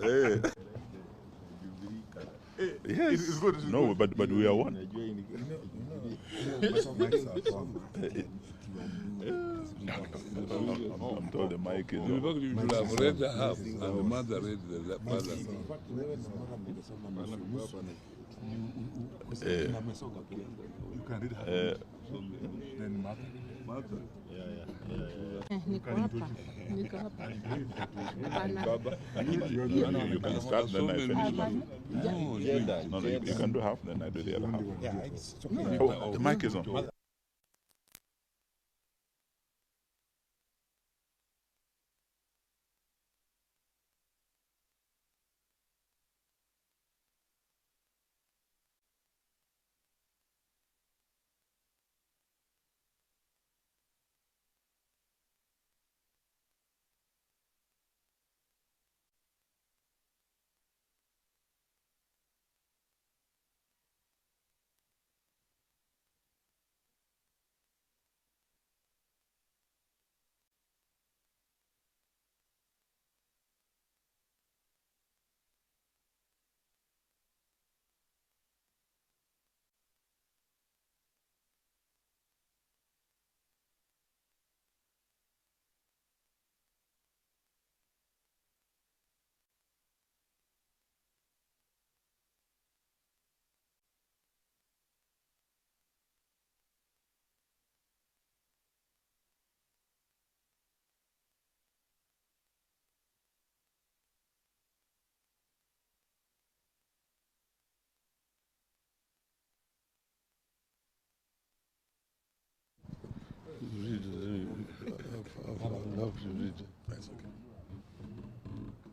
Yes. It's good. No, but we are one. I'm told the mic is on. You should have read the half, and the mother read the balance. You can read half. Then mother. You can start, then I finish. No, you can do half, then I do the other half. Oh, the mic is on.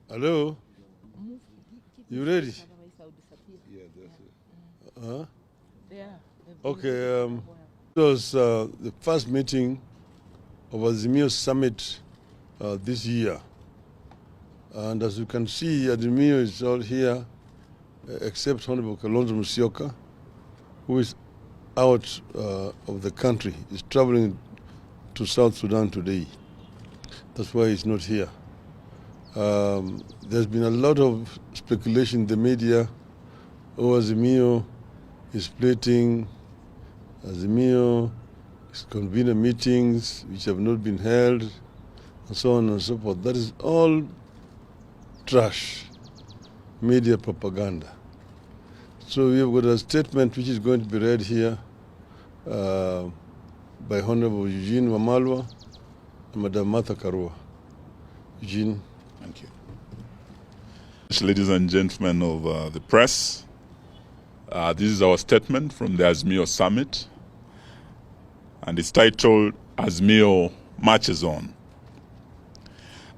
Hello? You ready? Yeah, that's it. Huh? Yeah. Okay. It was the first meeting of Azimio Summit this year. And as you can see, Azimio is all here, except Honorable Kalonzo Musyoka, who is out of the country. He's traveling to South Sudan today. That's why he's not here. There's been a lot of speculation in the media. Oh, Azimio is splitting. Azimio is convening meetings which have not been held, and so on and so forth. That is all trash, media propaganda. So we have got a statement which is going to be read here by Honorable Eugene Wamalwa and Madam Martha Karua. Eugene. Thank you. Ladies and gentlemen of the press, this is our statement from the Azimio Summit, and it's titled Azimio Marches On.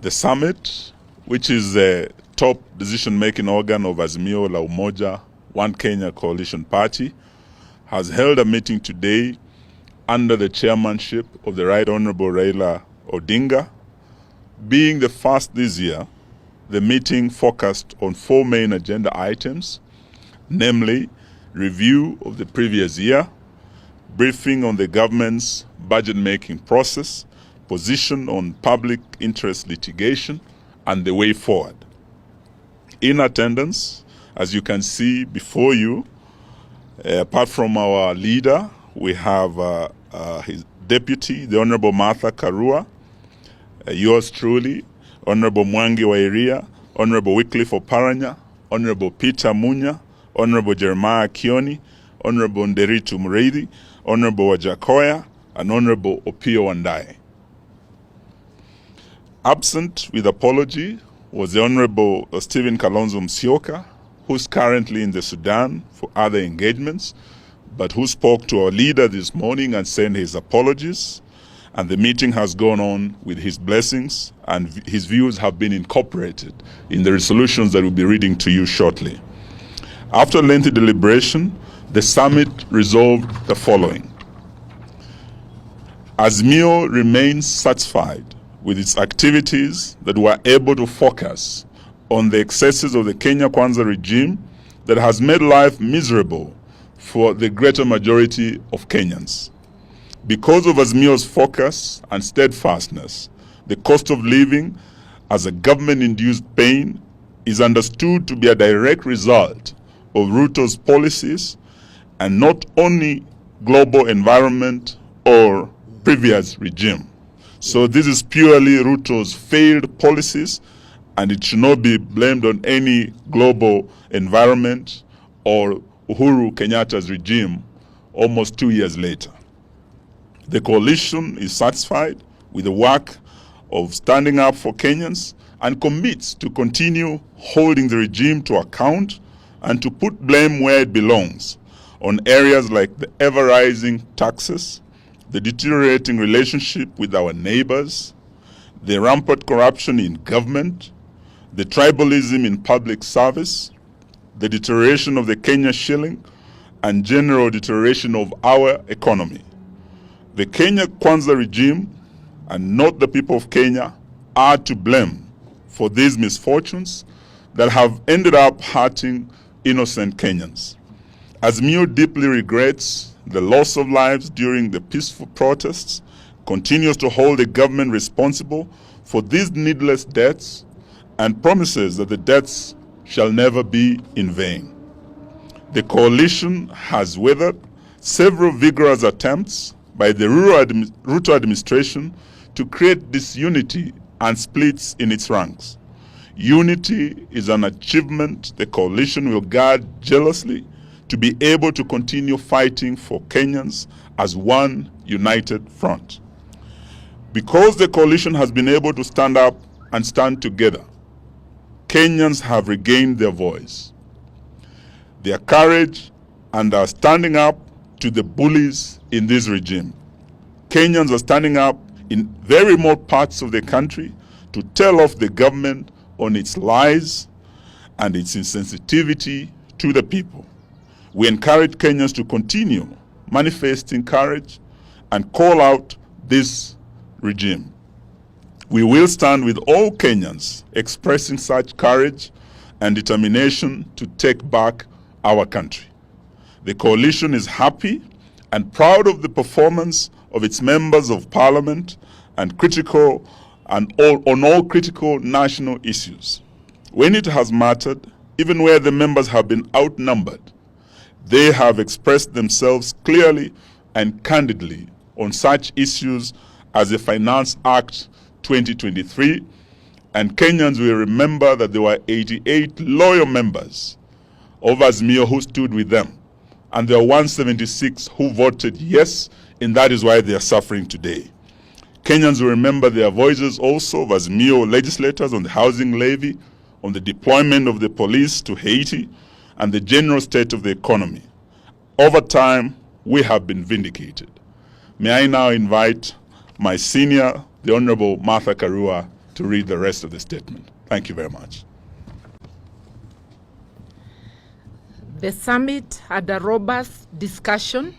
The summit, which is the top decision-making organ of Azimio La Umoja, One Kenya Coalition Party, has held a meeting today under the chairmanship of the Right Honorable Raila Odinga. Being the first this year, the meeting focused on 4 main agenda items, namely review of the previous year, briefing on the government's budget-making process, position on public interest litigation, and the way forward. In attendance, as you can see before you, apart from our leader, we have his deputy, the Honorable Martha Karua, yours truly, Honorable Mwangi Wairia, Honorable Wycliffe Oparanya, Honorable Peter Munya, Honorable Jeremiah Kioni, Honorable Nderitu Mureithi, Honorable Wajakoya, and Honorable Opio Wandae. Absent with apology was the Honorable Stephen Kalonzo Musyoka, who's currently in the Sudan for other engagements, but who spoke to our leader this morning and sent his apologies. And the meeting has gone on with his blessings, and his views have been incorporated in the resolutions that we'll be reading to you shortly. After lengthy deliberation, the summit resolved the following. Azimio remains satisfied with its activities that were able to focus on the excesses of the Kenya Kwanza regime that has made life miserable for the greater majority of Kenyans. Because of Azimio's focus and steadfastness, the cost of living as a government-induced pain is understood to be a direct result of Ruto's policies and not only global environment or previous regime. So this is purely Ruto's failed policies, and it should not be blamed on any global environment or Uhuru Kenyatta's regime almost 2 years later. The coalition is satisfied with the work of standing up for Kenyans and commits to continue holding the regime to account and to put blame where it belongs on areas like the ever-rising taxes, the deteriorating relationship with our neighbors, the rampant corruption in government, the tribalism in public service, the deterioration of the Kenya shilling, and general deterioration of our economy. The Kenya Kwanza regime, and not the people of Kenya, are to blame for these misfortunes that have ended up hurting innocent Kenyans. Azimio deeply regrets the loss of lives during the peaceful protests, continues to hold the government responsible for these needless deaths, and promises that the deaths shall never be in vain. The coalition has weathered several vigorous attempts by the Ruto administration to create disunity and splits in its ranks. Unity is an achievement the coalition will guard jealously to be able to continue fighting for Kenyans as one united front. Because the coalition has been able to stand up and stand together, Kenyans have regained their voice, their courage, and are standing up to the bullies in this regime. Kenyans are standing up in very remote parts of the country to tell off the government on its lies and its insensitivity to the people. We encourage Kenyans to continue manifesting courage and call out this regime. We will stand with all Kenyans expressing such courage and determination to take back our country. The coalition is happy and proud of the performance of its members of parliament and on all critical national issues. When it has mattered, even where the members have been outnumbered, they have expressed themselves clearly and candidly on such issues as the Finance Act 2023, and Kenyans will remember that there were 88 loyal members of Azimio who stood with them, and there are 176 who voted yes, and that is why they are suffering today. Kenyans will remember their voices also of Azimio legislators on the housing levy, on the deployment of the police to Haiti, and the general state of the economy. Over time, we have been vindicated. May I now invite my senior, the Honorable Martha Karua, to read the rest of the statement. Thank you very much. The summit had a robust discussion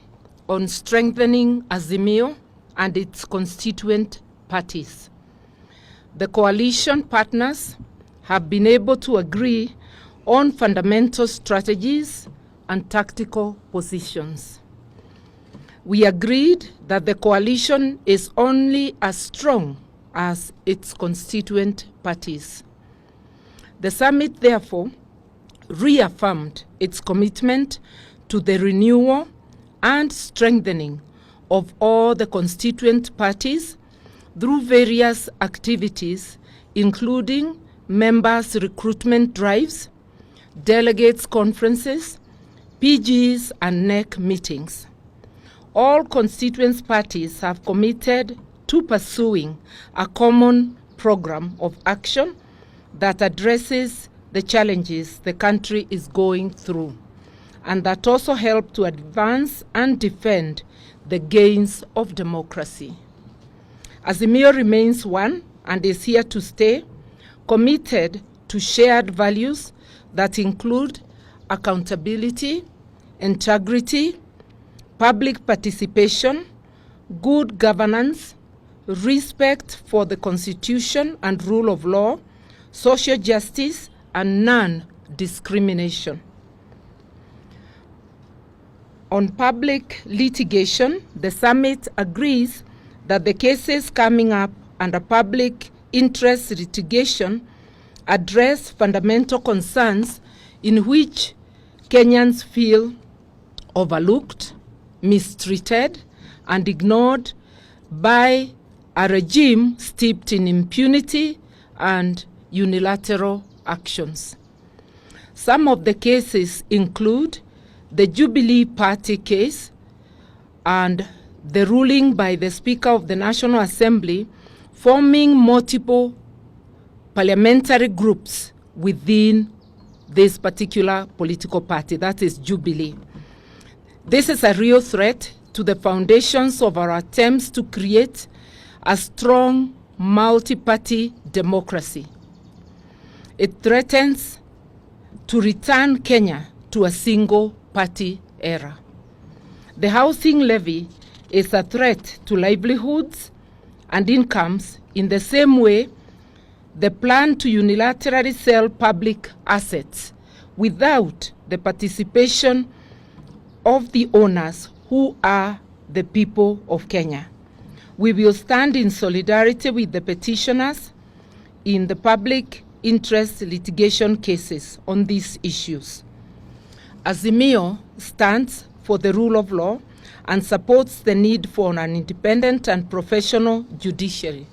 on strengthening Azimio and its constituent parties. The coalition partners have been able to agree on fundamental strategies and tactical positions. We agreed that the coalition is only as strong as its constituent parties. The summit, therefore, reaffirmed its commitment to the renewal and strengthening of all the constituent parties through various activities, including members' recruitment drives, delegates' conferences, PGs, and NEC meetings. All constituent parties have committed to pursuing a common program of action that addresses the challenges the country is going through, and that also help to advance and defend the gains of democracy. Azimio remains one and is here to stay, committed to shared values that include accountability, integrity, public participation, good governance, respect for the Constitution and rule of law, social justice, and non-discrimination. On public litigation, the summit agrees that the cases coming up under public interest litigation address fundamental concerns in which Kenyans feel overlooked, mistreated, and ignored by a regime steeped in impunity and unilateral actions. Some of the cases include the Jubilee Party case and the ruling by the Speaker of the National Assembly forming multiple parliamentary groups within this particular political party, that is Jubilee. This is a real threat to the foundations of our attempts to create a strong multi-party democracy. It threatens to return Kenya to a single-party era. The housing levy is a threat to livelihoods and incomes in the same way the plan to unilaterally sell public assets without the participation of the owners who are the people of Kenya. We will stand in solidarity with the petitioners in the public interest litigation cases on these issues. Azimio stands for the rule of law and supports the need for an independent and professional judiciary.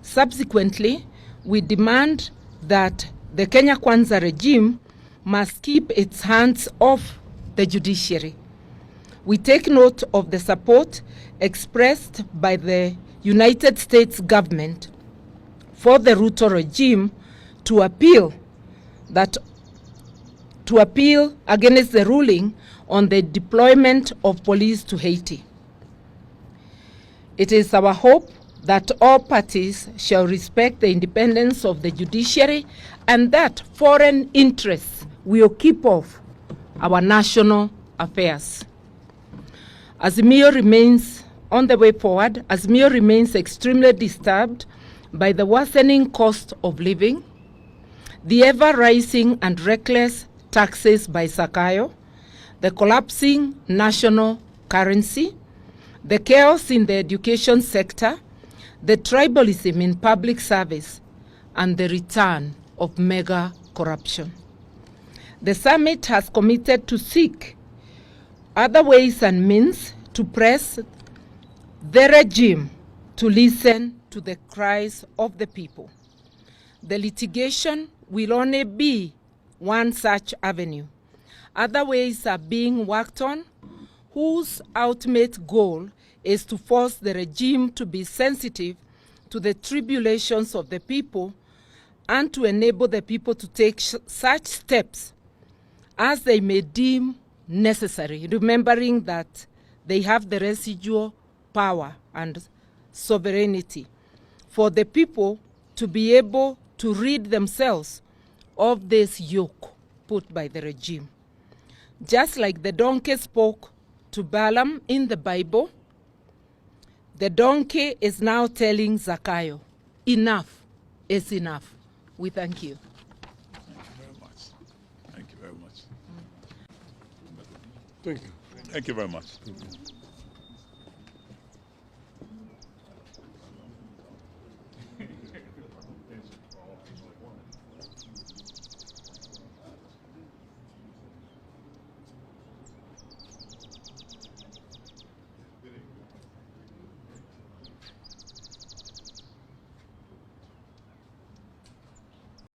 Subsequently, we demand that the Kenya Kwanza regime must keep its hands off the judiciary. We take note of the support expressed by the United States government for the Ruto regime to appeal against the ruling on the deployment of police to Haiti. It is our hope that all parties shall respect the independence of the judiciary and that foreign interests will keep off our national affairs. Azimio remains on the way forward. Azimio remains extremely disturbed by the worsening cost of living, the ever-rising and reckless taxes by Zakayo, the collapsing national currency, the chaos in the education sector, the tribalism in public service, and the return of mega corruption. The summit has committed to seek other ways and means to press the regime to listen to the cries of the people. The litigation will only be one such avenue. Other ways are being worked on, whose ultimate goal is to force the regime to be sensitive to the tribulations of the people and to enable the people to take such steps as they may deem necessary, remembering that they have the residual power and sovereignty for the people to be able to rid themselves of this yoke put by the regime. Just like the donkey spoke to Balaam in the Bible, the donkey is now telling Zakayo, enough is enough. We thank you. Thank you very much. Thank you very much. Thank you. Thank you very much.